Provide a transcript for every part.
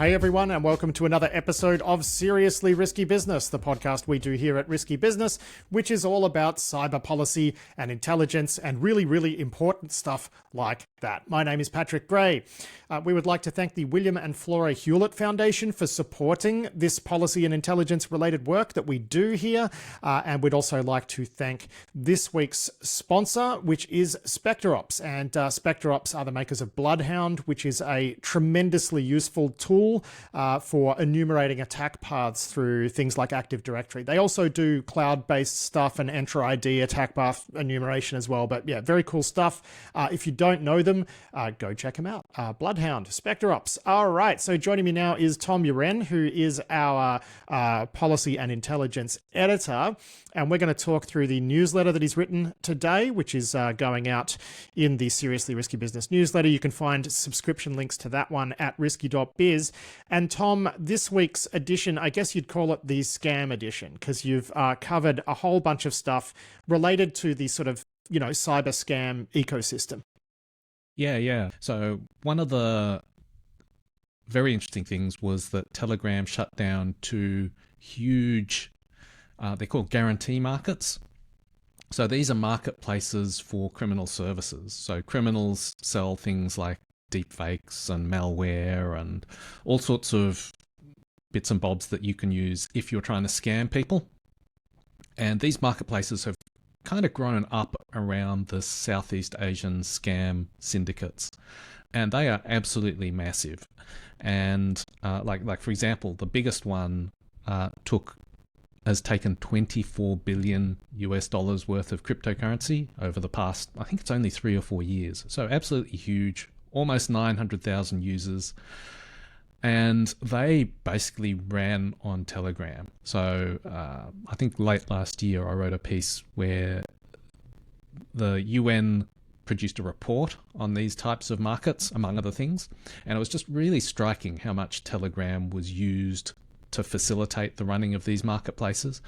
Hey everyone, and welcome to another episode of Seriously Risky Business, the podcast we do here at Risky Business, which is all about cyber policy and intelligence and really, really important stuff like that. My name is Patrick Gray. We would like to thank the William and Flora Hewlett Foundation for supporting this policy and intelligence related work that we do here. And we'd also like to thank this week's sponsor, which is SpectreOps. And SpectreOps are the makers of Bloodhound, which is a tremendously useful tool for enumerating attack paths through things like Active Directory. They also do cloud-based stuff and Entra ID attack path enumeration as well. But yeah, very cool stuff. If you don't know them, go check them out. Bloodhound, SpectreOps. All right, so joining me now is Tom Uren, who is our policy and intelligence editor. And we're going to talk through the newsletter that he's written today, which is going out in the Seriously Risky Business newsletter. You can find subscription links to that one at risky.biz. And Tom, this week's edition, I guess you'd call it the scam edition, because you've covered a whole bunch of stuff related to the sort of, cyber scam ecosystem. Yeah. So one of the very interesting things was that Telegram shut down two huge, they're called guarantee markets. So these are marketplaces for criminal services. So criminals sell things like deepfakes and malware and all sorts of bits and bobs that you can use if you're trying to scam people. And these marketplaces have kind of grown up around the Southeast Asian scam syndicates, and they are absolutely massive. And like for example, the biggest one has taken $24 billion worth of cryptocurrency over the past, I think it's only 3 or 4 years. So absolutely huge, almost 900,000 users. And they basically ran on Telegram. So I think late last year I wrote a piece where the UN produced a report on these types of markets, among other things. And it was just really striking how much Telegram was used to facilitate the running of these marketplaces.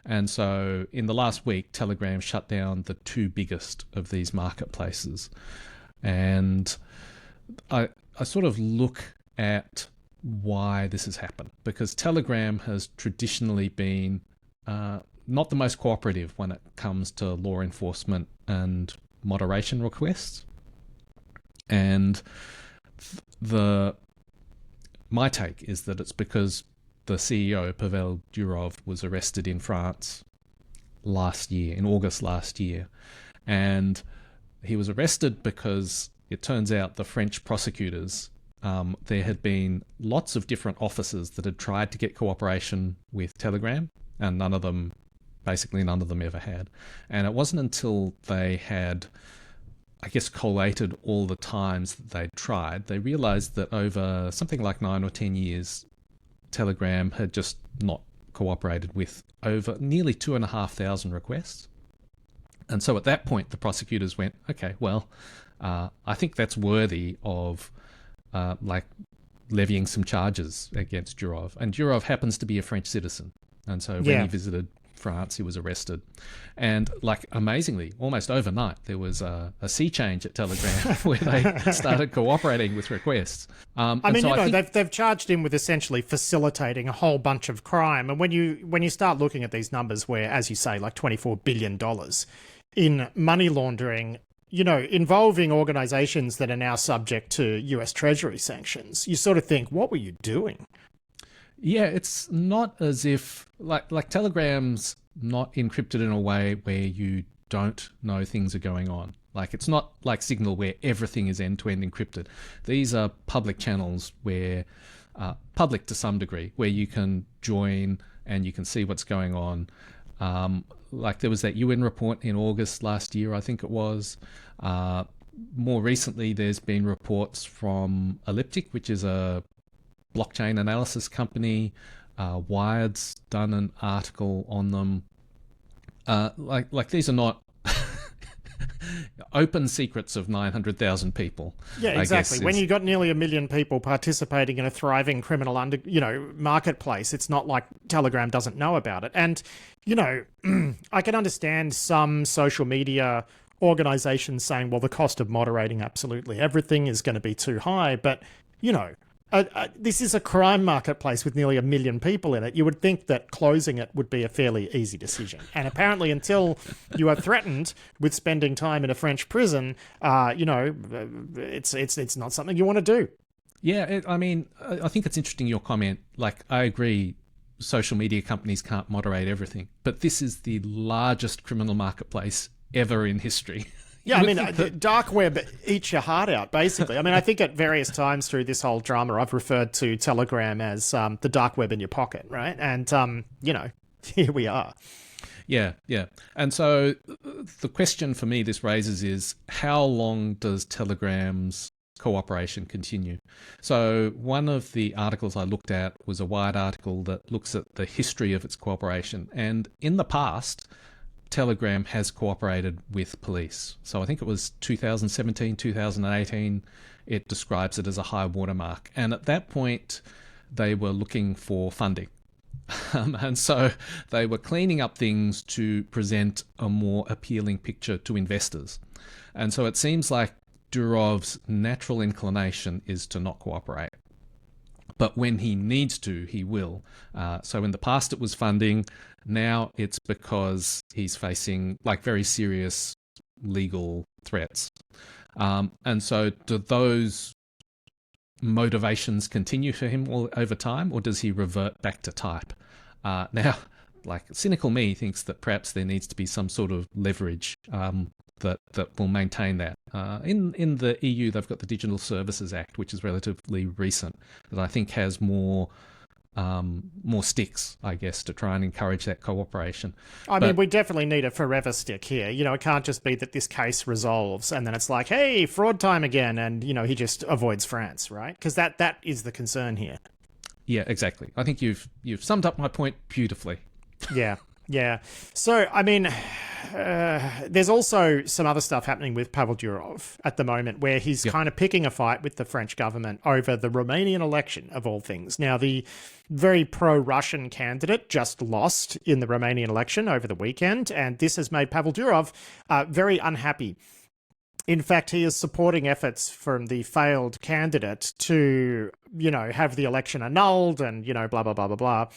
And so in the last week, Telegram shut down the two biggest of these marketplaces. And I sort of look at why this has happened, because Telegram has traditionally been not the most cooperative when it comes to law enforcement and moderation requests. And my take is that it's because the CEO, Pavel Durov, was arrested in France last year, in August last year. And he was arrested because it turns out the French prosecutors, there had been lots of different officers that had tried to get cooperation with Telegram, and none of them ever had. And it wasn't until they had, I guess, collated all the times that they'd tried, they realized that over something like 9 or 10 years, Telegram had just not cooperated with over nearly 2,500 requests. And so at that point, the prosecutors went, okay, well, I think that's worthy of levying some charges against Durov. And Durov happens to be a French citizen. And so when he visited France, he was arrested. And amazingly, almost overnight, there was a sea change at Telegram where they started cooperating with requests. They've charged him with essentially facilitating a whole bunch of crime. And when you start looking at these numbers where, as you say, like $24 billion in money laundering, involving organizations that are now subject to US Treasury sanctions, you sort of think, what were you doing? Yeah, it's not as if, like Telegram's not encrypted in a way where you don't know things are going on. Like, it's not like Signal where everything is end-to-end encrypted. These are public channels where, public to some degree, where you can join and you can see what's going on. Like there was that UN report in August last year, I think it was. More recently, there's been reports from Elliptic, which is a blockchain analysis company. Wired's done an article on them. Like these are not open secrets of 900,000 people. Yeah, exactly. When you've got nearly 1 million people participating in a thriving criminal marketplace, it's not like Telegram doesn't know about it. And, I can understand some social media organizations saying, well, the cost of moderating absolutely everything is going to be too high. But, this is a crime marketplace with nearly 1 million people in it. You would think that closing it would be a fairly easy decision. And apparently until you are threatened with spending time in a French prison, it's not something you want to do. Yeah, I think it's interesting, your comment. Like, I agree, social media companies can't moderate everything, but this is the largest criminal marketplace ever in history. Yeah, the dark web eats your heart out, basically. I think at various times through this whole drama, I've referred to Telegram as the dark web in your pocket, right? And, here we are. Yeah. And so the question for me this raises is, how long does Telegram's cooperation continue? So one of the articles I looked at was a Wired article that looks at the history of its cooperation. And in the past, Telegram has cooperated with police. So I think it was 2017, 2018, it describes it as a high watermark. And at that point, they were looking for funding. And so they were cleaning up things to present a more appealing picture to investors. And so it seems like Durov's natural inclination is to not cooperate. But when he needs to, he will. So in the past it was funding. Now it's because he's facing very serious legal threats. And so do those motivations continue for him all over time, or does he revert back to type? Now, cynical me thinks that perhaps there needs to be some sort of leverage that will maintain that. In the EU, they've got the Digital Services Act, which is relatively recent, that I think has more sticks, I guess, to try and encourage that cooperation. We definitely need a forever stick here. It can't just be that this case resolves and then it's like, hey, fraud time again, and he just avoids France, right? Because that is the concern here. Yeah, exactly. I think you've summed up my point beautifully. Yeah. So, there's also some other stuff happening with Pavel Durov at the moment where he's kind of picking a fight with the French government over the Romanian election, of all things. Now, the very pro-Russian candidate just lost in the Romanian election over the weekend, and this has made Pavel Durov very unhappy. In fact, he is supporting efforts from the failed candidate to, have the election annulled and, blah, blah, blah, blah, blah.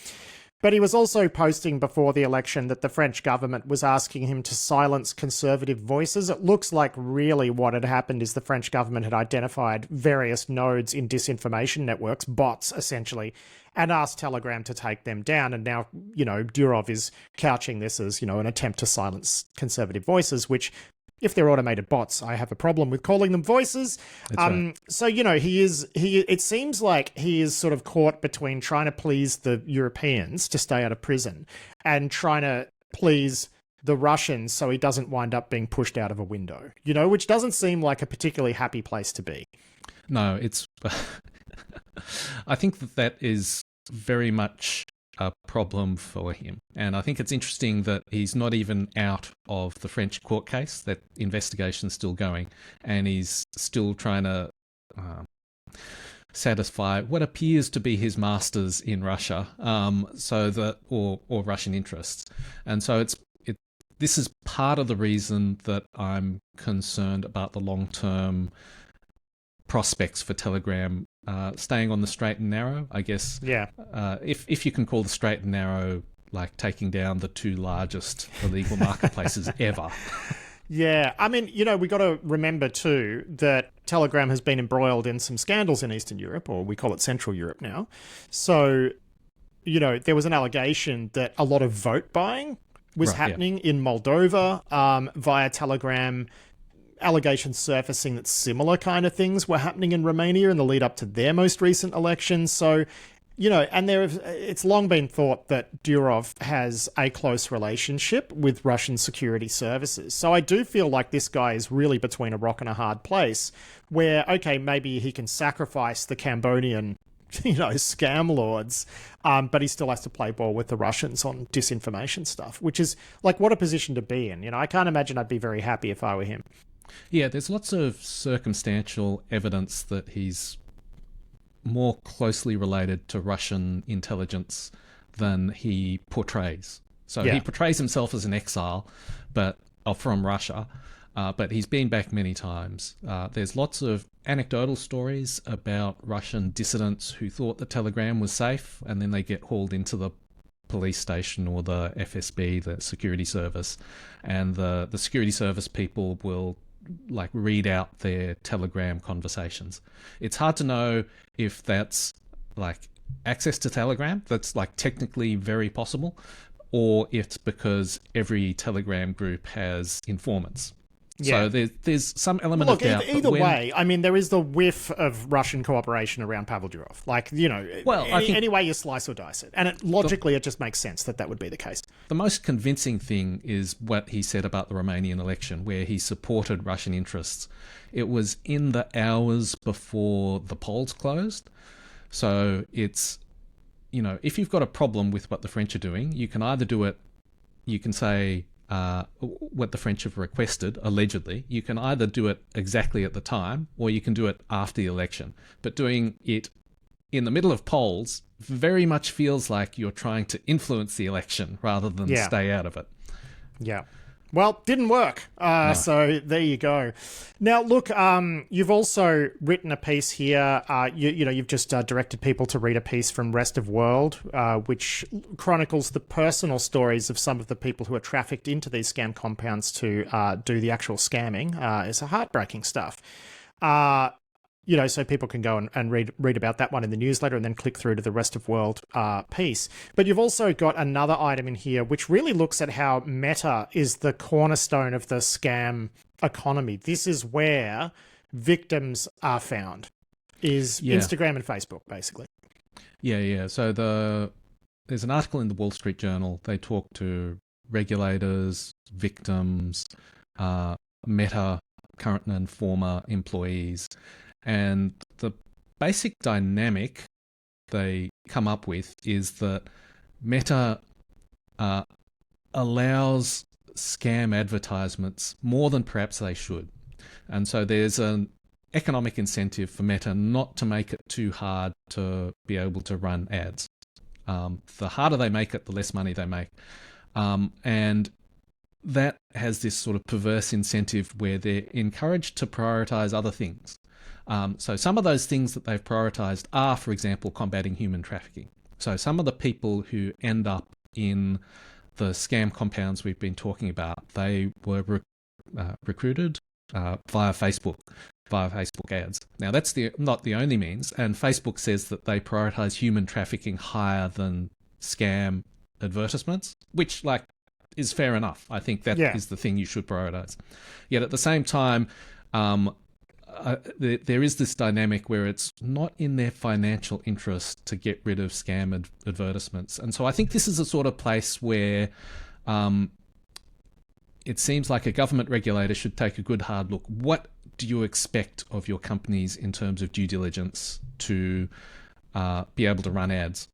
But he was also posting before the election that the French government was asking him to silence conservative voices. It looks like really what had happened is the French government had identified various nodes in disinformation networks, bots essentially, and asked Telegram to take them down. And now, Durov is couching this as, an attempt to silence conservative voices, which, if they're automated bots, I have a problem with calling them voices. Right. So, it seems like he is sort of caught between trying to please the Europeans to stay out of prison and trying to please the Russians so he doesn't wind up being pushed out of a window, which doesn't seem like a particularly happy place to be. No, it's... I think that is very much a problem for him. And I think it's interesting that he's not even out of the French court case. That investigation's still going, and he's still trying to satisfy what appears to be his masters in Russia, or Russian interests. And so this is part of the reason that I'm concerned about the long-term prospects for Telegram staying on the straight and narrow, I guess. Yeah. If you can call the straight and narrow taking down the two largest illegal marketplaces ever. Yeah. We got to remember too that Telegram has been embroiled in some scandals in Eastern Europe, or we call it Central Europe now. So, there was an allegation that a lot of vote buying was happening in Moldova via Telegram. Allegations surfacing that similar kind of things were happening in Romania in the lead up to their most recent election. So, and it's long been thought that Durov has a close relationship with Russian security services. So I do feel like this guy is really between a rock and a hard place where, okay, maybe he can sacrifice the Cambodian scam lords, but he still has to play ball with the Russians on disinformation stuff, which is what a position to be in. I can't imagine I'd be very happy if I were him. Yeah, there's lots of circumstantial evidence that he's more closely related to Russian intelligence than he portrays. So he portrays himself as an exile, but from Russia. but he's been back many times. There's lots of anecdotal stories about Russian dissidents who thought the Telegram was safe, and then they get hauled into the police station or the FSB, the security service, and the security service people will like read out their Telegram conversations. It's hard to know if that's like access to Telegram that's like technically very possible, or it's because every Telegram group has informants. Yeah. So there's some element of doubt. Either way, I mean, there is the whiff of Russian cooperation around Pavel Durov. Like, you know, any way you slice or dice it. And logically, it just makes sense that would be the case. The most convincing thing is what he said about the Romanian election, where he supported Russian interests. It was in the hours before the polls closed. So it's, you know, if you've got a problem with what the French are doing, you can either do it, you can say, what the French have requested, allegedly. You can either do it exactly at the time, or you can do it after the election. But doing it in the middle of polls very much feels like you're trying to influence the election rather than stay out of it. Yeah. Well, didn't work. No. So there you go. Now, look, you've also written a piece here. You've just directed people to read a piece from Rest of World, which chronicles the personal stories of some of the people who are trafficked into these scam compounds to do the actual scamming. It's heartbreaking stuff. So people can go and read about that one in the newsletter and then click through to the Rest of World piece. But you've also got another item in here which really looks at how Meta is the cornerstone of the scam economy. This is where victims are found, is Instagram and Facebook, basically. Yeah. So there's an article in the Wall Street Journal. They talk to regulators, victims, Meta, current and former employees. And the basic dynamic they come up with is that Meta allows scam advertisements more than perhaps they should. And so there's an economic incentive for Meta not to make it too hard to be able to run ads. The harder they make it, the less money they make. And that has this sort of perverse incentive where they're encouraged to prioritize other things. So some of those things that they've prioritized are, for example, combating human trafficking. So some of the people who end up in the scam compounds we've been talking about, they were recruited via Facebook ads. Now, that's not the only means, and Facebook says that they prioritize human trafficking higher than scam advertisements, which, is fair enough. I think that is the thing you should prioritize. Yet at the same time, there is this dynamic where it's not in their financial interest to get rid of scam advertisements. And so I think this is a sort of place where it seems like a government regulator should take a good hard look. What do you expect of your companies in terms of due diligence to be able to run ads?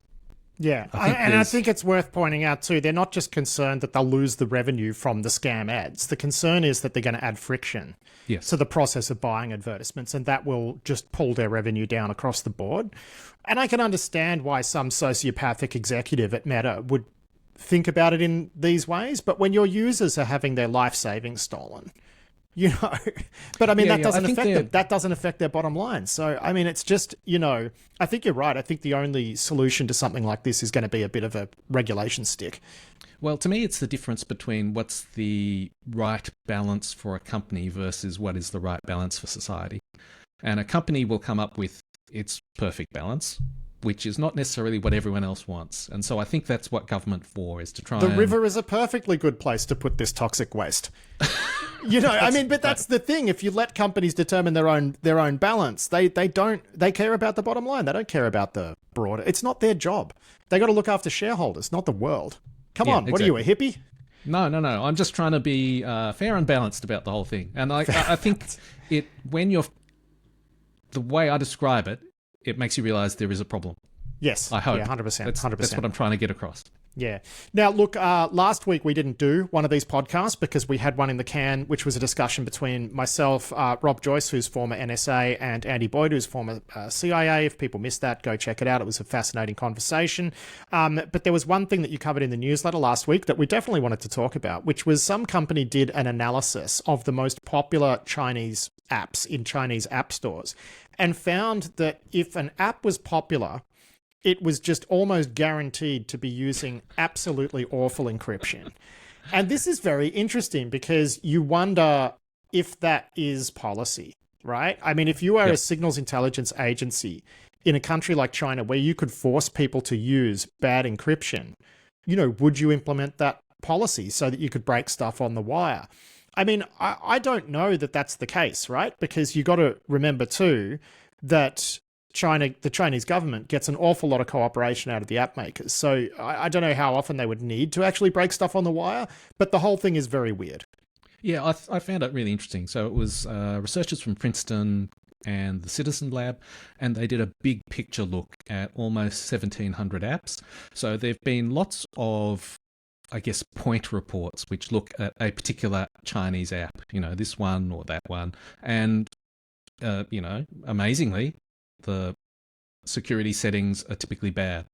Yeah, I think it's worth pointing out too, they're not just concerned that they'll lose the revenue from the scam ads. The concern is that they're going to add friction to the process of buying advertisements, and that will just pull their revenue down across the board. And I can understand why some sociopathic executive at Meta would think about it in these ways, but when your users are having their life savings stolen, but I mean, that doesn't affect their bottom line. So, I mean, it's just, I think you're right. I think the only solution to something like this is going to be a bit of a regulation stick. Well, to me, it's the difference between what's the right balance for a company versus what is the right balance for society. And a company will come up with its perfect balance, which is not necessarily what everyone else wants. And so I think that's what government for, is to try The river is a perfectly good place to put this toxic waste. That's the thing. If you let companies determine their own balance, they care about the bottom line. They don't care about the broader. It's not their job. They got to look after shareholders, not the world. Come on, what are you, a hippie? No. I'm just trying to be fair and balanced about the whole thing. And I think the way I describe it, it makes you realize there is a problem. Yes. I hope. Yeah, 100%. 100%. That's what I'm trying to get across. Yeah. Now, look, last week we didn't do one of these podcasts because we had one in the can, which was a discussion between myself, Rob Joyce, who's former NSA, and Andy Boyd, who's former CIA. If people missed that, go check it out. It was a fascinating conversation. But there was one thing that you covered in the newsletter last week that we definitely wanted to talk about, which was some company did an analysis of the most popular Chinese apps in Chinese app stores and found that if an app was popular, it was just almost guaranteed to be using absolutely awful encryption. And this is very interesting because you wonder if that is policy, right? I mean, if you are a signals intelligence agency in a country like China where you could force people to use bad encryption, would you implement that policy so that you could break stuff on the wire? I mean, I don't know that that's the case, right? Because you got to remember too that the Chinese government gets an awful lot of cooperation out of the app makers. So I don't know how often they would need to actually break stuff on the wire, but the whole thing is very weird. Yeah, I found it really interesting. So it was researchers from Princeton and the Citizen Lab, and they did a big picture look at almost 1,700 apps. So there have been lots of, I guess, point reports which look at a particular Chinese app, this one or that one. And, amazingly, the security settings are typically bad.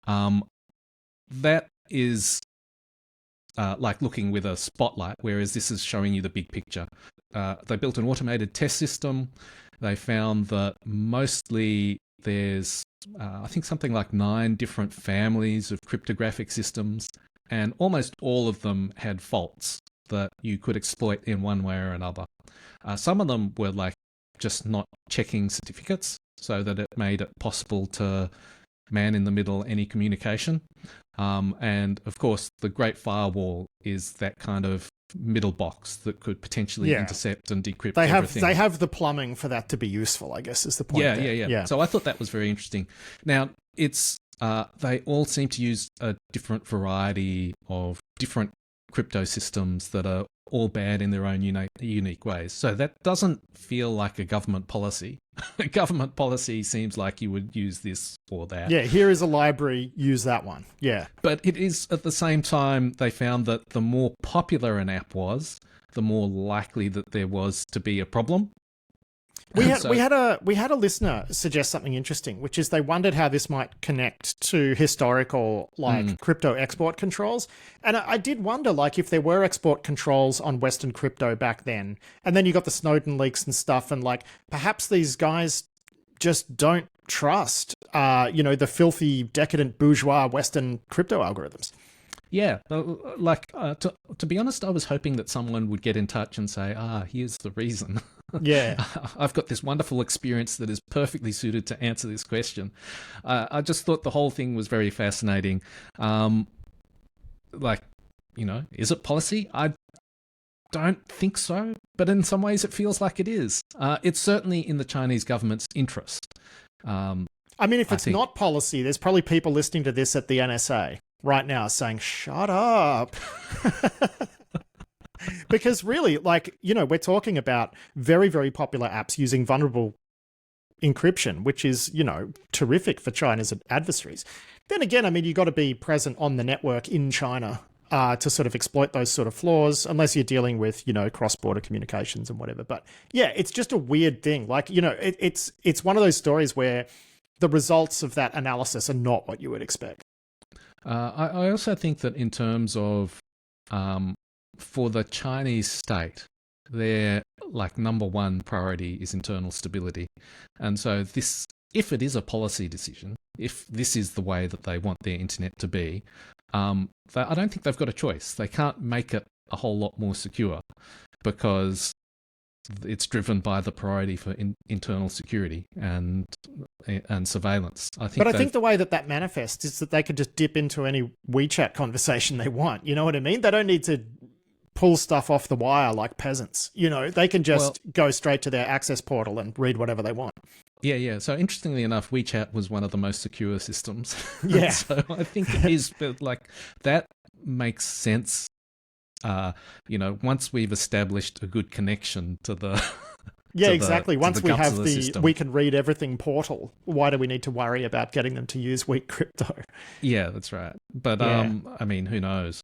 That is like looking with a spotlight, whereas this is showing you the big picture. They built an automated test system. They found that mostly there's, I think, something like 9 different families of cryptographic systems, and almost all of them had faults that you could exploit in one way or another. Some of them were like just not checking certificates, so that it made it possible to man in the middle any communication. And of course, the Great Firewall is that kind of middle box that could potentially intercept and decrypt everything. They have the plumbing for that to be useful, I guess, is the point. Yeah. So I thought that was very interesting. Now, it's they all seem to use a different variety of different crypto systems that are all bad in their own unique ways. So that doesn't feel like a government policy. A government policy seems like you would use this or that. Yeah, here is a library, use that one. Yeah. But it is, at the same time, they found that the more popular an app was, the more likely that there was to be a problem. We had a listener suggest something interesting, which is they wondered how this might connect to historical crypto export controls. And I did wonder if there were export controls on Western crypto back then, and then you got the Snowden leaks and stuff, and perhaps these guys just don't trust the filthy, decadent, bourgeois Western crypto algorithms. Yeah, to be honest, I was hoping that someone would get in touch and say, here's the reason. Yeah. I've got this wonderful experience that is perfectly suited to answer this question. I just thought the whole thing was very fascinating. Is it policy? I don't think so, but in some ways it feels like it is. It's certainly in the Chinese government's interest. I mean, if it's not policy, there's probably people listening to this at the NSA right now saying, shut up. Because really, we're talking about very, very popular apps using vulnerable encryption, which is, terrific for China's adversaries. Then again, I mean, you've got to be present on the network in China to sort of exploit those sort of flaws, unless you're dealing with, cross-border communications and whatever. But yeah, it's just a weird thing. It's one of those stories where the results of that analysis are not what you would expect. I also think that in terms of for the Chinese state, their number one priority is internal stability. And so this, if it is a policy decision, if this is the way that they want their internet to be, I don't think they've got a choice. They can't make it a whole lot more secure because it's driven by the priority for internal security and surveillance. I think the way that manifests is that they could just dip into any WeChat conversation they want. You know what I mean? They don't need to pull stuff off the wire like peasants. They can just go straight to their access portal and read whatever they want. Yeah. So interestingly enough, WeChat was one of the most secure systems. Yeah. So I think it is, but that makes sense. Once we've established a good connection to the Yeah, to exactly. to Once we guts have of the system. we can read everything portal, why do we need to worry about getting them to use weak crypto? Yeah, that's right. But Yeah. I mean, who knows?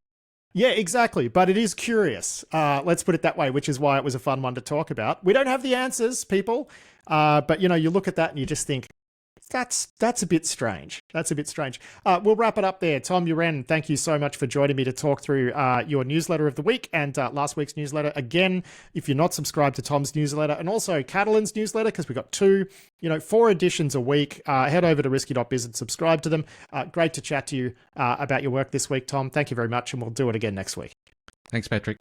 Yeah, exactly. But it is curious. Let's put it that way, which is why it was a fun one to talk about. We don't have the answers, people. But you look at that and you just think, that's a bit strange. That's a bit strange. We'll wrap it up there. Tom Uren, thank you so much for joining me to talk through your newsletter of the week and last week's newsletter. Again, if you're not subscribed to Tom's newsletter and also Catalan's newsletter, because we've got 4 editions a week, head over to risky.biz and subscribe to them. Great to chat to you about your work this week, Tom. Thank you very much, and we'll do it again next week. Thanks, Patrick.